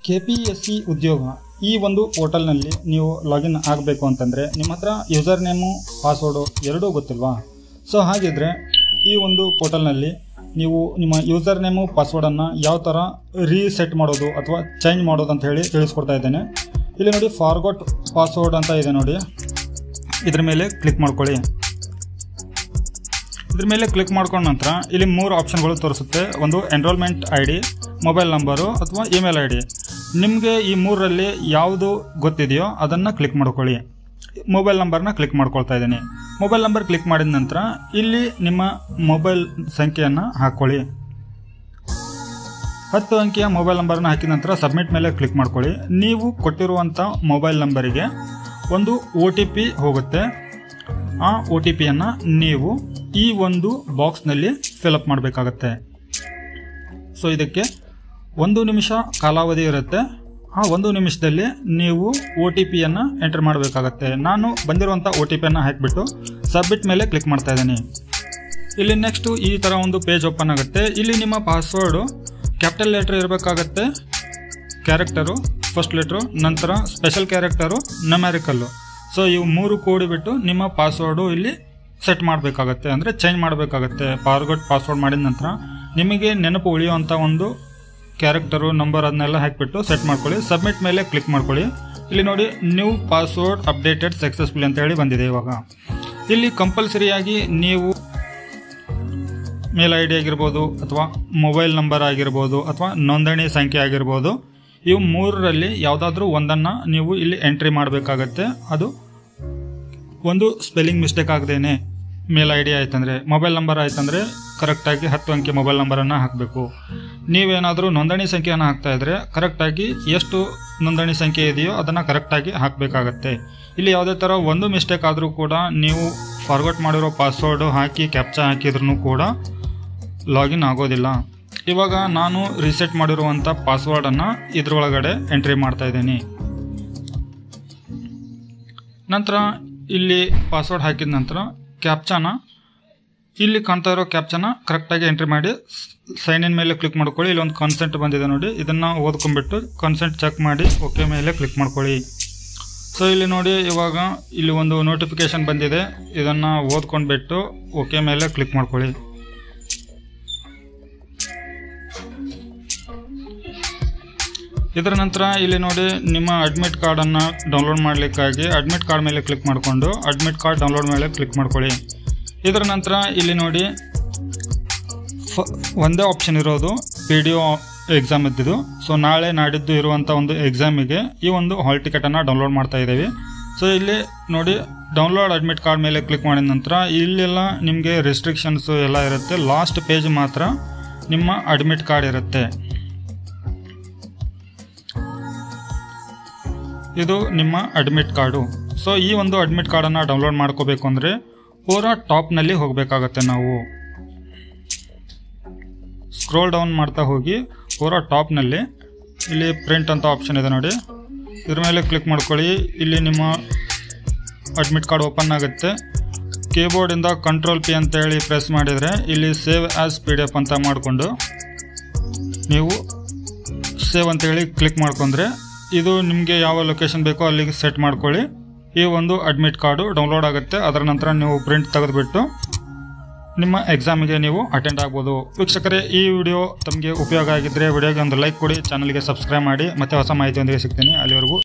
KPSC ಉದ್ಯೋಗ ಈ ಒಂದು ಪೋರ್ಟಲ್ನಲ್ಲಿ ನೀವು ಲಾಗಿನ್ ಆಗಬೇಕು ಅಂತಂದರೆ ನಿಮ್ಮ ಹತ್ರ ಯೂಸರ್ ನೇಮು ಪಾಸ್ವರ್ಡು ಎರಡೂ ಗೊತ್ತಿಲ್ವಾ? ಸೊ ಹಾಗಿದ್ರೆ ಈ ಒಂದು ಪೋರ್ಟಲ್ನಲ್ಲಿ ನೀವು ನಿಮ್ಮ ಯೂಸರ್ ನೇಮು ಪಾಸ್ವರ್ಡನ್ನು ಯಾವ ಥರ ರೀಸೆಟ್ ಮಾಡೋದು ಅಥವಾ ಚೇಂಜ್ ಮಾಡೋದು ಅಂತ ಹೇಳಿ ತಿಳಿಸ್ಕೊಡ್ತಾ ಇದ್ದೇನೆ. ಇಲ್ಲಿ ನೋಡಿ ಫಾರ್ಗೊಟ್ ಪಾಸ್ವರ್ಡ್ ಅಂತ ಇದೆ ನೋಡಿ, ಇದ್ರ ಮೇಲೆ ಕ್ಲಿಕ್ ಮಾಡ್ಕೊಳ್ಳಿ. ಇದ್ರ ಮೇಲೆ ಕ್ಲಿಕ್ ಮಾಡ್ಕೊಂಡ ನಂತರ ಇಲ್ಲಿ 3 ಆಪ್ಷನ್ಗಳು ತೋರಿಸುತ್ತೆ. ಒಂದು ಎನ್ರೋಲ್ಮೆಂಟ್ ID, ಮೊಬೈಲ್ ನಂಬರು ಅಥವಾ ಇಮೇಲ್ ID. ನಿಮಗೆ ಈ 3ರಲ್ಲಿ ಯಾವುದು ಗೊತ್ತಿದೆಯೋ ಅದನ್ನು ಕ್ಲಿಕ್ ಮಾಡ್ಕೊಳ್ಳಿ. ಮೊಬೈಲ್ ನಂಬರ್ನ ಕ್ಲಿಕ್ ಮಾಡ್ಕೊಳ್ತಾ ಇದ್ದೀನಿ. ಮೊಬೈಲ್ ನಂಬರ್ ಕ್ಲಿಕ್ ಮಾಡಿದ ನಂತರ ಇಲ್ಲಿ ನಿಮ್ಮ ಮೊಬೈಲ್ ಸಂಖ್ಯೆಯನ್ನು ಹಾಕ್ಕೊಳ್ಳಿ. 10 ಅಂಕಿಯ ಮೊಬೈಲ್ ನಂಬರ್ನ ಹಾಕಿದ ನಂತರ ಸಬ್ಮಿಟ್ ಮೇಲೆ ಕ್ಲಿಕ್ ಮಾಡ್ಕೊಳ್ಳಿ. ನೀವು ಕೊಟ್ಟಿರುವಂಥ ಮೊಬೈಲ್ ನಂಬರಿಗೆ ಒಂದು OTP ಹೋಗುತ್ತೆ. ಆ OTPಯನ್ನು ನೀವು ಈ ಒಂದು ಬಾಕ್ಸ್ನಲ್ಲಿ ಫಿಲಪ್ ಮಾಡಬೇಕಾಗತ್ತೆ. ಸೊ ಇದಕ್ಕೆ 1 ನಿಮಿಷ ಕಾಲಾವಧಿ ಇರುತ್ತೆ. ಆ 1 ನಿಮಿಷದಲ್ಲಿ ನೀವು OTPಯನ್ನು ಎಂಟರ್ ಮಾಡಬೇಕಾಗತ್ತೆ. ನಾನು ಬಂದಿರುವಂಥ OTPಯನ್ನು ಹಾಕಿಬಿಟ್ಟು ಸಬ್ಮಿಟ್ ಮೇಲೆ ಕ್ಲಿಕ್ ಮಾಡ್ತಾ ಇದ್ದೀನಿ. ಇಲ್ಲಿ ನೆಕ್ಸ್ಟು ಈ ಥರ ಒಂದು ಪೇಜ್ ಓಪನ್ ಆಗುತ್ತೆ. ಇಲ್ಲಿ ನಿಮ್ಮ ಪಾಸ್ವರ್ಡು ಕ್ಯಾಪಿಟಲ್ ಲೆಟರ್ ಇರಬೇಕಾಗತ್ತೆ, ಕ್ಯಾರೆಕ್ಟರು ಫಸ್ಟ್ ಲೆಟ್ರು, ನಂತರ ಸ್ಪೆಷಲ್ ಕ್ಯಾರೆಕ್ಟರು, ನ್ಯೂಮೆರಿಕಲ್ಲು. ಸೊ ಇವು 3 ಕೂಡಿಬಿಟ್ಟು ನಿಮ್ಮ ಪಾಸ್ವರ್ಡು ಇಲ್ಲಿ ಸೆಟ್ ಮಾಡಬೇಕಾಗತ್ತೆ, ಅಂದರೆ ಚೇಂಜ್ ಮಾಡಬೇಕಾಗತ್ತೆ. ಫಾರ್ಗೊಟ್ ಪಾಸ್ವರ್ಡ್ ಮಾಡಿದ ನಂತರ ನಿಮಗೆ ನೆನಪು ಉಳಿಯುವಂಥ ಒಂದು ಕ್ಯಾರೆಕ್ಟರು, ನಂಬರ್ ಅದನ್ನೆಲ್ಲ ಹಾಕಿಬಿಟ್ಟು ಸೆಟ್ ಮಾಡ್ಕೊಳ್ಳಿ. ಸಬ್ಮಿಟ್ ಮೇಲೆ ಕ್ಲಿಕ್ ಮಾಡ್ಕೊಳ್ಳಿ. ಇಲ್ಲಿ ನೋಡಿ ನ್ಯೂ ಪಾಸ್ವರ್ಡ್ ಅಪ್ಡೇಟೆಡ್ ಸಕ್ಸಸ್ಫುಲಿ ಅಂತ ಹೇಳಿ ಬಂದಿದೆ. ಇವಾಗ ಇಲ್ಲಿ ಕಂಪಲ್ಸರಿಯಾಗಿ ನೀವು ಮೇಲ್ ID ಆಗಿರ್ಬೋದು ಅಥವಾ ಮೊಬೈಲ್ ನಂಬರ್ ಆಗಿರ್ಬೋದು ಅಥವಾ ನೋಂದಣಿ ಸಂಖ್ಯೆ ಆಗಿರ್ಬೋದು, ಇವು 3ರಲ್ಲಿ ಯಾವುದಾದ್ರೂ ಒಂದನ್ನು ನೀವು ಇಲ್ಲಿ ಎಂಟ್ರಿ ಮಾಡಬೇಕಾಗತ್ತೆ. ಅದು ಒಂದು ಸ್ಪೆಲ್ಲಿಂಗ್ ಮಿಸ್ಟೇಕ್ ಆಗದೇನೆ ಮೇಲ್ ID ಆಯ್ತಂದರೆ, ಮೊಬೈಲ್ ನಂಬರ್ ಆಯ್ತಂದರೆ ಕರೆಕ್ಟಾಗಿ 10 ಅಂಕಿ ಮೊಬೈಲ್ ನಂಬರನ್ನು ಹಾಕಬೇಕು. ನೀವೇನಾದರೂ ನೋಂದಣಿ ಸಂಖ್ಯೆಯನ್ನು ಹಾಕ್ತಾ ಇದ್ರೆ ಕರೆಕ್ಟಾಗಿ ಎಷ್ಟು ನೋಂದಣಿ ಸಂಖ್ಯೆ ಇದೆಯೋ ಅದನ್ನು ಕರೆಕ್ಟಾಗಿ ಹಾಕಬೇಕಾಗತ್ತೆ. ಇಲ್ಲಿ ಯಾವುದೇ ಥರ ಒಂದು ಮಿಸ್ಟೇಕ್ ಆದರೂ ಕೂಡ ನೀವು ಫಾರ್ಗೊಟ್ ಮಾಡಿರೋ ಪಾಸ್ವರ್ಡು ಹಾಕಿ ಕ್ಯಾಪ್ಚಾ ಹಾಕಿದ್ರೂ ಕೂಡ ಲಾಗಿನ್ ಆಗೋದಿಲ್ಲ. ಇವಾಗ ನಾನು ರೀಸೆಟ್ ಮಾಡಿರುವಂಥ ಪಾಸ್ವರ್ಡನ್ನು ಇದರೊಳಗಡೆ ಎಂಟ್ರಿ ಮಾಡ್ತಾ ಇದ್ದೀನಿ. ನಂತರ ಇಲ್ಲಿ ಪಾಸ್ವರ್ಡ್ ಹಾಕಿದ ನಂತರ ಕ್ಯಾಪ್ಚಾನ ಇಲ್ಲಿ ಕಾಣ್ತಾ ಇರೋ ಕ್ಯಾಪ್ಚಾನ ಕರೆಕ್ಟಾಗಿ ಎಂಟ್ರಿ ಮಾಡಿ ಸೈನ್ ಇನ್ ಮೇಲೆ ಕ್ಲಿಕ್ ಮಾಡ್ಕೊಳ್ಳಿ. ಇಲ್ಲಿ ಒಂದು ಕನ್ಸೆಂಟ್ ಬಂದಿದೆ ನೋಡಿ, ಇದನ್ನು ಓದ್ಕೊಂಡ್ಬಿಟ್ಟು ಕನ್ಸೆಂಟ್ ಚೆಕ್ ಮಾಡಿ ಓಕೆ ಮೇಲೆ ಕ್ಲಿಕ್ ಮಾಡ್ಕೊಳ್ಳಿ. ಸೊ ಇಲ್ಲಿ ನೋಡಿ ಇವಾಗ ಇಲ್ಲಿ ಒಂದು ನೋಟಿಫಿಕೇಶನ್ ಬಂದಿದೆ, ಇದನ್ನು ಓದ್ಕೊಂಡ್ಬಿಟ್ಟು ಓಕೆ ಮೇಲೆ ಕ್ಲಿಕ್ ಮಾಡ್ಕೊಳ್ಳಿ. ಇದರ ನಂತರ ಇಲ್ಲಿ ನೋಡಿ ನಿಮ್ಮ ಅಡ್ಮಿಟ್ ಕಾರ್ಡನ್ನು ಡೌನ್ಲೋಡ್ ಮಾಡಲಿಕ್ಕಾಗಿ ಅಡ್ಮಿಟ್ ಕಾರ್ಡ್ ಮೇಲೆ ಕ್ಲಿಕ್ ಮಾಡಿಕೊಂಡು ಅಡ್ಮಿಟ್ ಕಾರ್ಡ್ ಡೌನ್ಲೋಡ್ ಮೇಲೆ ಕ್ಲಿಕ್ ಮಾಡ್ಕೊಳ್ಳಿ. ಇದರ ನಂತರ ಇಲ್ಲಿ ನೋಡಿ ಒಂದೇ ಆಪ್ಷನ್ ಇರೋದು PDO ಎಕ್ಸಾಮ್ ಇದ್ದಿದ್ದು. ಸೊ ನಾಳೆ ನಾಡಿದ್ದು ಇರುವಂಥ ಒಂದು ಎಕ್ಸಾಮಿಗೆ ಈ ಒಂದು ಹಾಲ್ ಟಿಕೆಟನ್ನು ಡೌನ್ಲೋಡ್ ಮಾಡ್ತಾ ಇದ್ದೀವಿ. ಸೊ ಇಲ್ಲಿ ನೋಡಿ ಡೌನ್ಲೋಡ್ ಅಡ್ಮಿಟ್ ಕಾರ್ಡ್ ಮೇಲೆ ಕ್ಲಿಕ್ ಮಾಡಿದ ನಂತರ ಇಲ್ಲೆಲ್ಲ ನಿಮಗೆ ರೆಸ್ಟ್ರಿಕ್ಷನ್ಸು ಎಲ್ಲ ಇರುತ್ತೆ. ಲಾಸ್ಟ್ ಪೇಜ್ ಮಾತ್ರ ನಿಮ್ಮ ಅಡ್ಮಿಟ್ ಕಾರ್ಡ್ ಇರುತ್ತೆ. ಇದು ನಿಮ್ಮ ಅಡ್ಮಿಟ್ ಕಾರ್ಡು. ಸೊ ಈ ಒಂದು ಅಡ್ಮಿಟ್ ಕಾರ್ಡನ್ನು ಡೌನ್ಲೋಡ್ ಮಾಡ್ಕೋಬೇಕು ಅಂದರೆ ಪೂರಾ ಟಾಪ್ನಲ್ಲಿ ಹೋಗಬೇಕಾಗತ್ತೆ. ನಾವು ಸ್ಕ್ರೋಲ್ ಡೌನ್ ಮಾಡ್ತಾ ಹೋಗಿ ಪೂರಾ ಟಾಪ್ನಲ್ಲಿ ಇಲ್ಲಿ ಪ್ರಿಂಟ್ ಅಂತ ಆಪ್ಷನ್ ಇದೆ ನೋಡಿ, ಇದ್ರ ಮೇಲೆ ಕ್ಲಿಕ್ ಮಾಡ್ಕೊಳ್ಳಿ. ಇಲ್ಲಿ ನಿಮ್ಮ ಅಡ್ಮಿಟ್ ಕಾರ್ಡ್ ಓಪನ್ ಆಗುತ್ತೆ. ಕೀಬೋರ್ಡಿಂದ Ctrl+P ಅಂತ ಹೇಳಿ ಪ್ರೆಸ್ ಮಾಡಿದರೆ ಇಲ್ಲಿ ಸೇವ್ ಆ್ಯಸ್ PDF ಅಂತ ಮಾಡಿಕೊಂಡು ನೀವು ಸೇವ್ ಅಂತೇಳಿ ಕ್ಲಿಕ್ ಮಾಡ್ಕೊಂಡ್ರೆ ಇದು ನಿಮಗೆ ಯಾವ ಲೊಕೇಶನ್ ಬೇಕೋ ಅಲ್ಲಿಗೆ ಸೆಟ್ ಮಾಡ್ಕೊಳ್ಳಿ. ಈ ಒಂದು ಅಡ್ಮಿಟ್ ಕಾರ್ಡು ಡೌನ್ಲೋಡ್ ಆಗುತ್ತೆ. ಅದರ ನಂತರ ನೀವು ಪ್ರಿಂಟ್ ತೆಗೆದುಬಿಟ್ಟು ನಿಮ್ಮ ಎಕ್ಸಾಮಿಗೆ ನೀವು ಅಟೆಂಡ್ ಆಗ್ಬೋದು. ವೀಕ್ಷಕರೇ, ಈ ವಿಡಿಯೋ ತಮಗೆ ಉಪಯೋಗ ಆಗಿದ್ದರೆ ವಿಡಿಯೋಗೆ ಒಂದು ಲೈಕ್ ಕೊಡಿ, ಚಾನಲ್ಗೆ ಸಬ್ಸ್ಕ್ರೈಬ್ ಮಾಡಿ. ಮತ್ತೆ ಹೊಸ ಮಾಹಿತಿಯೊಂದಿಗೆ ಸಿಗ್ತೀನಿ. ಅಲ್ಲಿವರೆಗೂ